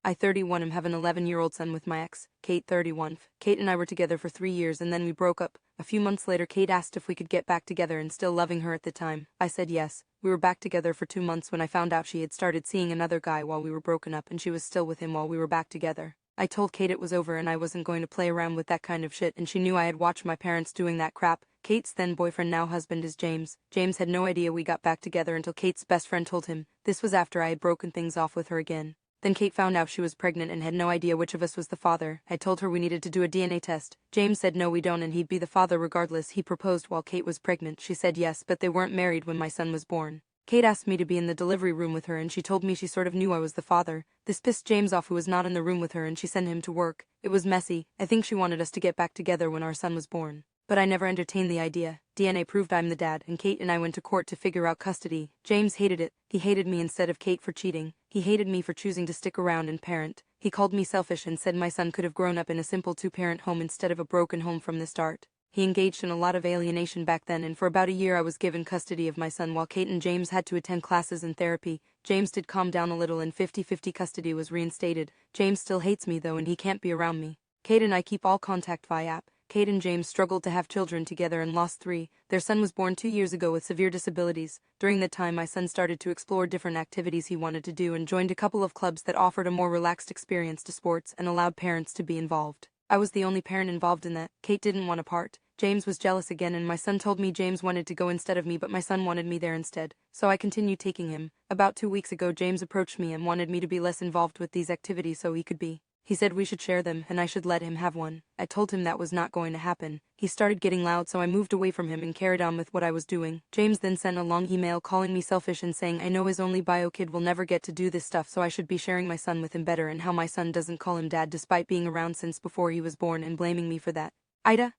I 31 am have an 11-year-old son with my ex, Kate 31. Kate and I were together for 3 years and then we broke up. A few months later Kate asked if we could get back together and still loving her at the time. I said yes. We were back together for 2 months when I found out she had started seeing another guy while we were broken up and she was still with him while we were back together. I told Kate it was over and I wasn't going to play around with that kind of shit, and she knew I had watched my parents doing that crap. Kate's then boyfriend, now husband, is James. James had no idea we got back together until Kate's best friend told him. This was after I had broken things off with her again. Then Kate found out she was pregnant and had no idea which of us was the father. I told her we needed to do a DNA test. James said no, we don't, and he'd be the father regardless. He proposed while Kate was pregnant. She said yes, but they weren't married when my son was born. Kate asked me to be in the delivery room with her and she told me she sort of knew I was the father. This pissed James off, who was not in the room with her, and she sent him to work. It was messy. I think she wanted us to get back together when our son was born. But I never entertained the idea. DNA proved I'm the dad, and Kate and I went to court to figure out custody. James hated it. He hated me instead of Kate for cheating. He hated me for choosing to stick around and parent. He called me selfish and said my son could have grown up in a simple two-parent home instead of a broken home from the start. He engaged in a lot of alienation back then, and for about a year I was given custody of my son while Kate and James had to attend classes and therapy. James did calm down a little and 50-50 custody was reinstated. James still hates me though, and he can't be around me. Kate and I keep all contact via app. Kate and James struggled to have children together and lost 3. Their son was born 2 years ago with severe disabilities. During that time my son started to explore different activities he wanted to do and joined a couple of clubs that offered a more relaxed experience to sports and allowed parents to be involved. I was the only parent involved in that. Kate didn't want a part. James was jealous again and my son told me James wanted to go instead of me, but my son wanted me there instead. So I continued taking him. About 2 weeks ago James approached me and wanted me to be less involved with these activities so he could be. He said we should share them and I should let him have one. I told him that was not going to happen. He started getting loud, so I moved away from him and carried on with what I was doing. James then sent a long email calling me selfish and saying I know his only bio kid will never get to do this stuff, so I should be sharing my son with him better, and how my son doesn't call him dad despite being around since before he was born, and blaming me for that. AITA.